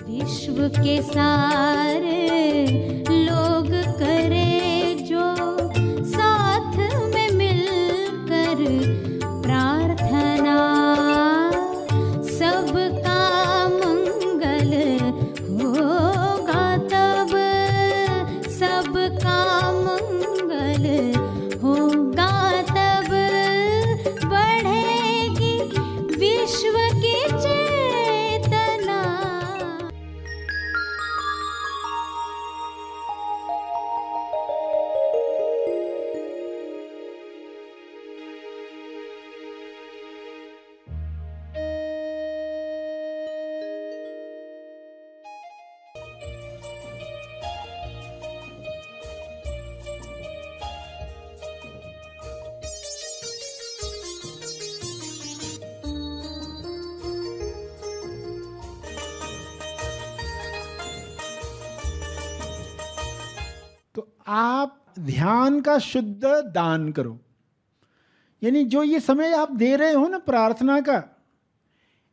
विश्व के सारे लोग करे जो साथ में मिलकर प्रार्थना, सबका मंगल होगा तब, सबका मंगल होगा तब, बढ़ेगी विश्व की चेतना। तो आप ध्यान का शुद्ध दान करो, यानी जो ये समय आप दे रहे हो ना प्रार्थना का,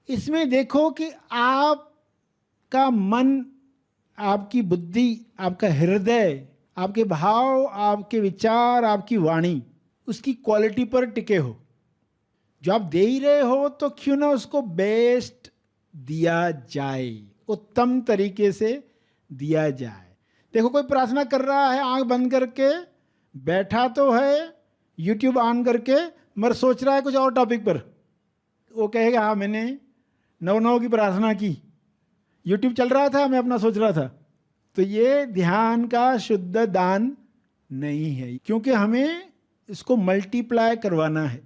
इसमें देखो कि आपका मन, आपकी बुद्धि, आपका हृदय, आपके भाव, आपके विचार, आपकी वाणी, उसकी क्वालिटी पर टिके हो। जो आप दे ही रहे हो तो क्यों ना उसको बेस्ट दिया जाए, उत्तम तरीके से दिया जाए। देखो कोई प्रार्थना कर रहा है आंख बंद करके, बैठा तो है यूट्यूब ऑन करके, मगर सोच रहा है कुछ और टॉपिक पर। वो कहेगा हाँ मैंने 9-9 की प्रार्थना की, यूट्यूब चल रहा था, मैं अपना सोच रहा था। तो ये ध्यान का शुद्ध दान नहीं है, क्योंकि हमें इसको मल्टीप्लाई करवाना है,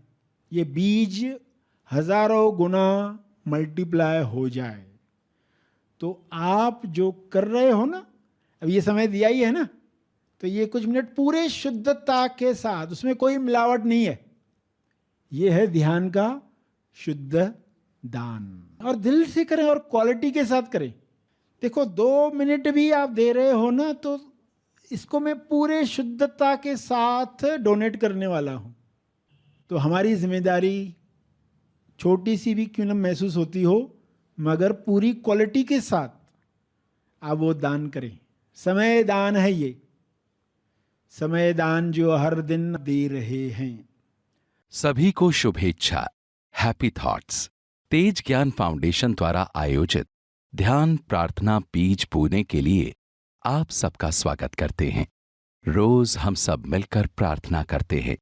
ये बीज हजारों गुना मल्टीप्लाई हो जाए। तो आप जो कर रहे हो ना, अब ये समय दिया ही है ना, तो ये कुछ मिनट पूरे शुद्धता के साथ, उसमें कोई मिलावट नहीं है, ये है ध्यान का शुद्ध दान। और दिल से करें और क्वालिटी के साथ करें। देखो 2 मिनट भी आप दे रहे हो ना, तो इसको मैं पूरे शुद्धता के साथ डोनेट करने वाला हूं। तो हमारी जिम्मेदारी छोटी सी भी क्यों न महसूस होती हो, मगर पूरी क्वालिटी के साथ आप वो दान करें। समय दान है ये, समय दान जो हर दिन दे रहे हैं। सभी को शुभेच्छा। हैप्पी थॉट्स तेज ज्ञान फाउंडेशन द्वारा आयोजित ध्यान प्रार्थना बीज बोने के लिए आप सबका स्वागत करते हैं। रोज हम सब मिलकर प्रार्थना करते हैं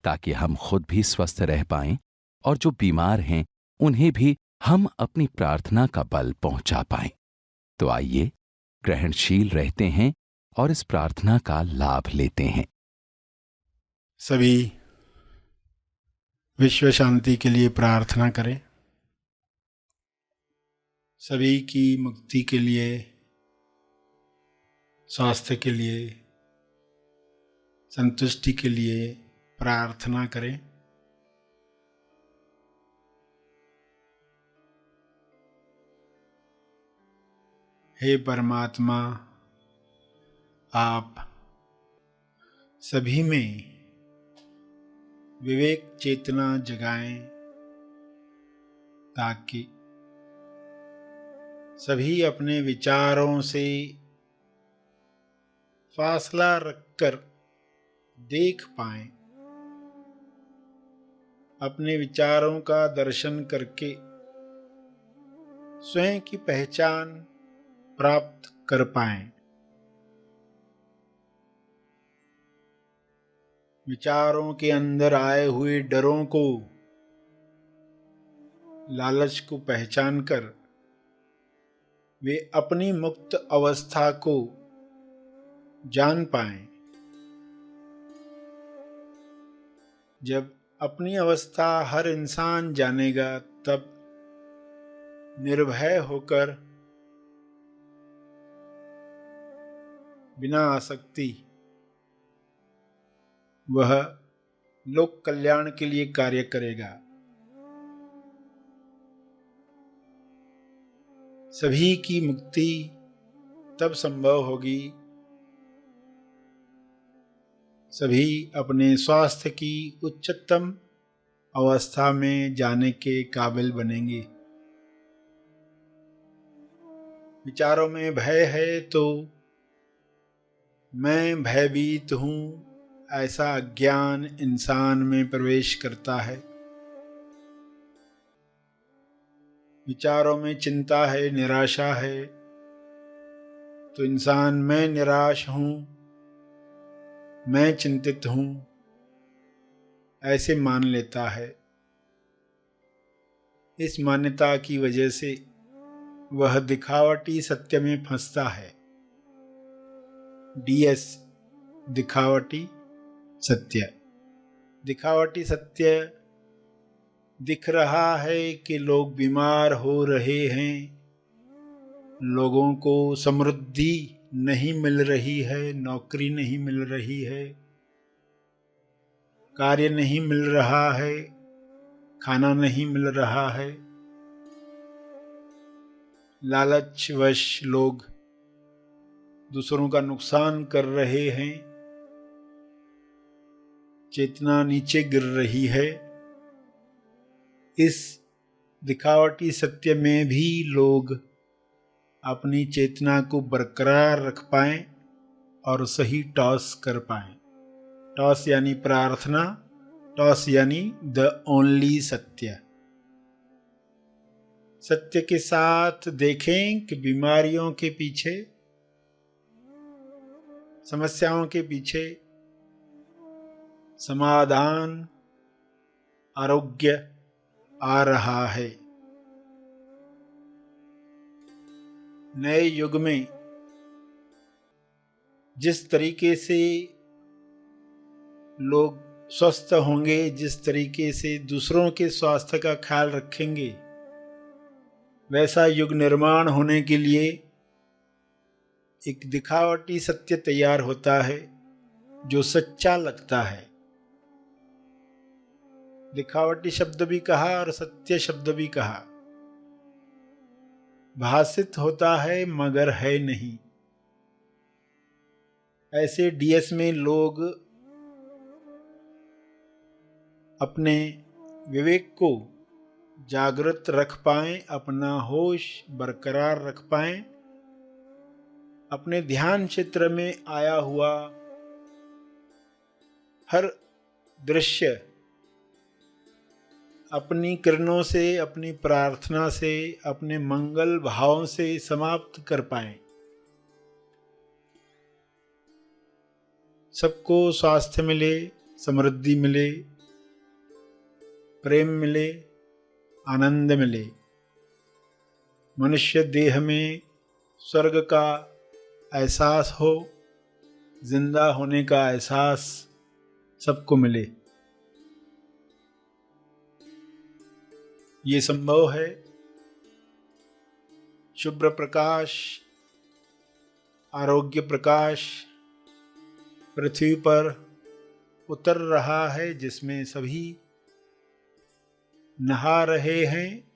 ताकि हम खुद भी स्वस्थ रह पाएं और जो बीमार हैं उन्हें भी हम अपनी प्रार्थना का बल पहुंचा पाएं। तो आइए ग्रहणशील रहते हैं और इस प्रार्थना का लाभ लेते हैं। सभी विश्व शांति के लिए प्रार्थना करें, सभी की मुक्ति के लिए, स्वास्थ्य के लिए, संतुष्टि के लिए प्रार्थना करें। हे परमात्मा, आप सभी में विवेक चेतना जगाएं ताकि सभी अपने विचारों से फासला रखकर देख पाएं, अपने विचारों का दर्शन करके स्वयं की पहचान प्राप्त कर पाएं। विचारों के अंदर आए हुए डरों को, लालच को पहचान कर वे अपनी मुक्त अवस्था को जान पाएं। जब अपनी अवस्था हर इंसान जानेगा, तब निर्भय होकर बिना आसक्ति वह लोक कल्याण के लिए कार्य करेगा। सभी की मुक्ति तब संभव होगी, सभी अपने स्वास्थ्य की उच्चतम अवस्था में जाने के काबिल बनेंगे। विचारों में भय है तो मैं भयभीत हूँ, ऐसा अज्ञान इंसान में प्रवेश करता है। विचारों में चिंता है, निराशा है, तो इंसान मैं निराश हूँ, मैं चिंतित हूँ, ऐसे मान लेता है। इस मान्यता की वजह से वह दिखावटी सत्य में फंसता है। DS दिखावटी सत्य। दिखावटी सत्य दिख रहा है कि लोग बीमार हो रहे हैं, लोगों को समृद्धि नहीं मिल रही है, नौकरी नहीं मिल रही है, कार्य नहीं मिल रहा है, खाना नहीं मिल रहा है। लालचवश लोग दूसरों का नुकसान कर रहे हैं, चेतना नीचे गिर रही है। इस दिखावटी सत्य में भी लोग अपनी चेतना को बरकरार रख पाएं और सही टॉस कर पाएं। टॉस यानी प्रार्थना, टॉस यानी द ओनली सत्य। सत्य के साथ देखें कि बीमारियों के पीछे, समस्याओं के पीछे समाधान, आरोग्य आ रहा है। नए युग में जिस तरीके से लोग स्वस्थ होंगे, जिस तरीके से दूसरों के स्वास्थ्य का ख्याल रखेंगे, वैसा युग निर्माण होने के लिए एक दिखावटी सत्य तैयार होता है जो सच्चा लगता है। दिखावटी शब्द भी कहा और सत्य शब्द भी कहा। भासित होता है मगर है नहीं। ऐसे DS में लोग अपने विवेक को जागृत रख पाएं, अपना होश बरकरार रख पाएं, अपने ध्यान क्षेत्र में आया हुआ हर दृश्य अपनी किरणों से, अपनी प्रार्थना से, अपने मंगल भावों से समाप्त कर पाएं। सबको स्वास्थ्य मिले, समृद्धि मिले, प्रेम मिले, आनंद मिले। मनुष्य देह में स्वर्ग का एहसास हो, जिंदा होने का एहसास सबको मिले। ये संभव है। शुभ्र प्रकाश, आरोग्य प्रकाश पृथ्वी पर उतर रहा है, जिसमें सभी नहा रहे हैं।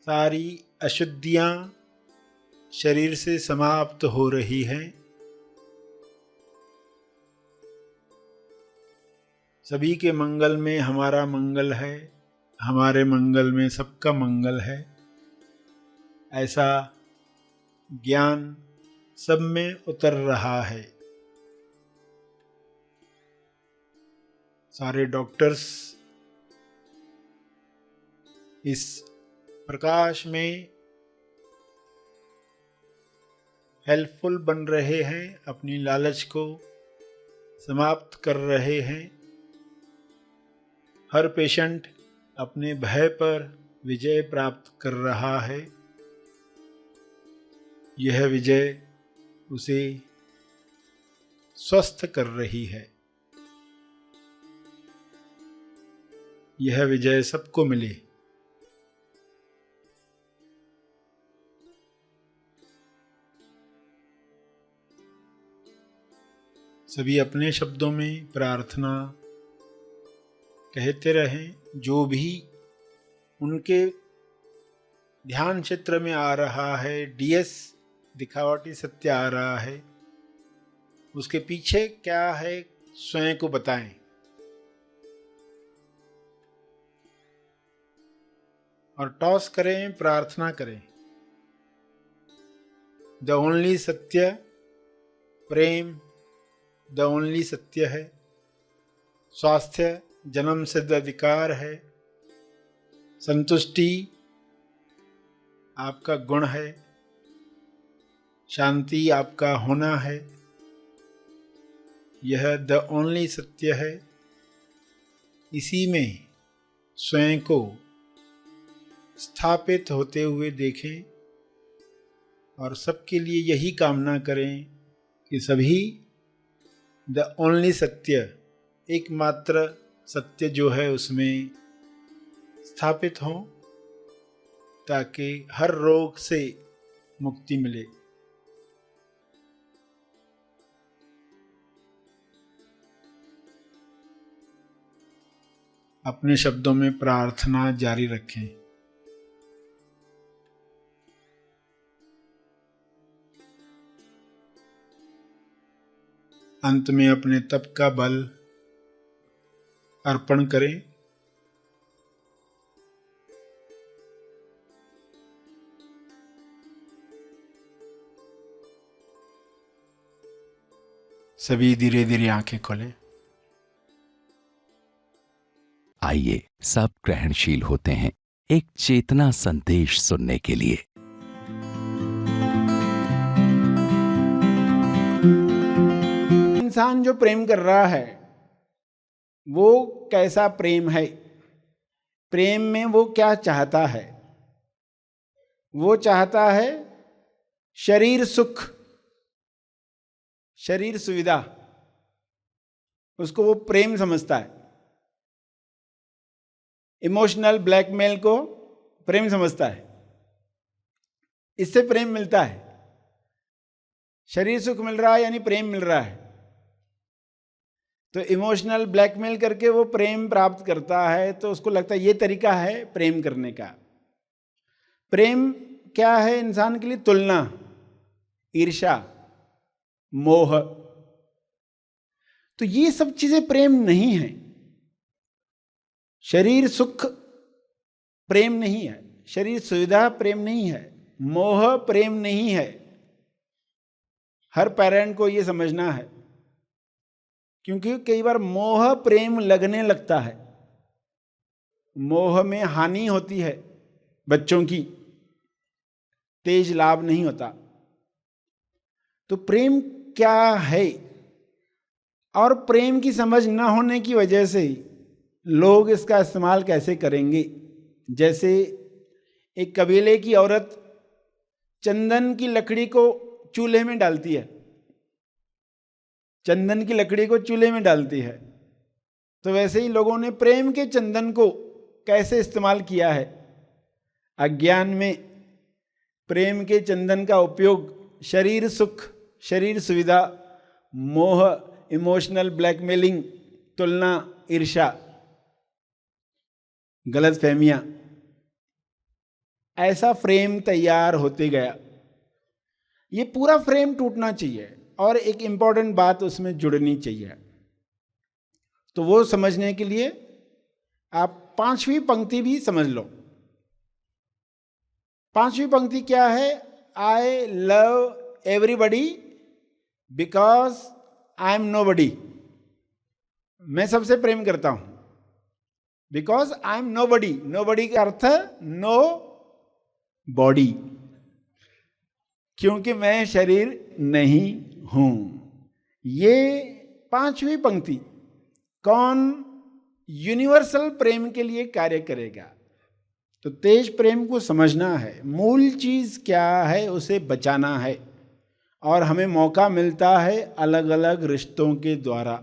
सारी अशुद्धियां शरीर से समाप्त हो रही हैं। सभी के मंगल में हमारा मंगल है, हमारे मंगल में सबका मंगल है, ऐसा ज्ञान सब में उतर रहा है। सारे डॉक्टर्स इस प्रकाश में हेल्पफुल बन रहे हैं, अपनी लालच को समाप्त कर रहे हैं। हर पेशेंट अपने भय पर विजय प्राप्त कर रहा है। यह विजय उसे स्वस्थ कर रही है। यह विजय सबको मिले। सभी अपने शब्दों में प्रार्थना कहते रहें। जो भी उनके ध्यान क्षेत्र में आ रहा है, DS दिखावटी सत्य आ रहा है, उसके पीछे क्या है स्वयं को बताएं। और टॉस करें, प्रार्थना करें। द ओनली सत्य, प्रेम द ओनली सत्य है, स्वास्थ्य जन्म सिद्ध अधिकार है, संतुष्टि आपका गुण है, शांति आपका होना है, यह द ओनली सत्य है। इसी में स्वयं को स्थापित होते हुए देखें और सबके लिए यही कामना करें कि सभी द ओनली सत्य, एकमात्र सत्य जो है उसमें स्थापित हों, ताकि हर रोग से मुक्ति मिले। अपने शब्दों में प्रार्थना जारी रखें। अंत में अपने तप का बल अर्पण करें। सभी धीरे धीरे आंखें खोलें। आइए सब ग्रहणशील होते हैं एक चेतना संदेश सुनने के लिए। इंसान जो प्रेम कर रहा है वो कैसा प्रेम है, प्रेम में वो क्या चाहता है? वो चाहता है शरीर सुख, शरीर सुविधा, उसको वो प्रेम समझता है। इमोशनल ब्लैकमेल को प्रेम समझता है, इससे प्रेम मिलता है। शरीर सुख मिल रहा है यानी प्रेम मिल रहा है, तो इमोशनल ब्लैकमेल करके वो प्रेम प्राप्त करता है, तो उसको लगता है ये तरीका है प्रेम करने का। प्रेम क्या है इंसान के लिए? तुलना, ईर्ष्या, मोह। तो ये सब चीजें प्रेम नहीं है। शरीर सुख प्रेम नहीं है, शरीर सुविधा प्रेम नहीं है, मोह प्रेम नहीं है। हर पेरेंट को ये समझना है, क्योंकि कई बार मोह प्रेम लगने लगता है। मोह में हानि होती है बच्चों की, तेज लाभ नहीं होता। तो प्रेम क्या है? और प्रेम की समझ न होने की वजह से लोग इसका इस्तेमाल कैसे करेंगे? जैसे एक कबीले की औरत चंदन की लकड़ी को चूल्हे में डालती है, चंदन की लकड़ी को चूल्हे में डालती है, तो वैसे ही लोगों ने प्रेम के चंदन को कैसे इस्तेमाल किया है। अज्ञान में प्रेम के चंदन का उपयोग शरीर सुख, शरीर सुविधा, मोह, इमोशनल ब्लैकमेलिंग, तुलना, ईर्ष्या, गलत फहमियां, ऐसा फ्रेम तैयार होते गया। ये पूरा फ्रेम टूटना चाहिए और एक इंपॉर्टेंट बात उसमें जुड़नी चाहिए। तो वो समझने के लिए आप 5वीं पंक्ति भी समझ लो। 5वीं पंक्ति क्या है? I love everybody because I am nobody. मैं सबसे प्रेम करता हूं because I am nobody. Nobody का अर्थ नो बॉडी, क्योंकि मैं शरीर नहीं हूं। ये 5वीं पंक्ति कौन यूनिवर्सल प्रेम के लिए कार्य करेगा? तो तेज प्रेम को समझना है, मूल चीज क्या है उसे बचाना है। और हमें मौका मिलता है अलग अलग रिश्तों के द्वारा,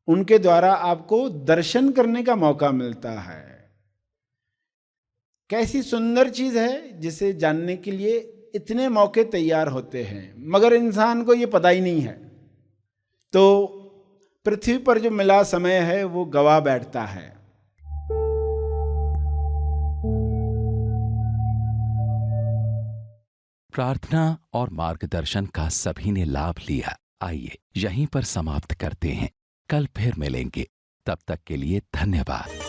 उनके द्वारा आपको दर्शन करने का मौका मिलता है। कैसी सुंदर चीज है जिसे जानने के लिए इतने मौके तैयार होते हैं, मगर इंसान को ये पता ही नहीं है। तो पृथ्वी पर जो मिला समय है वो गवा बैठता है। प्रार्थना और मार्गदर्शन का सभी ने लाभ लिया। आइए यहीं पर समाप्त करते हैं, कल फिर मिलेंगे। तब तक के लिए धन्यवाद।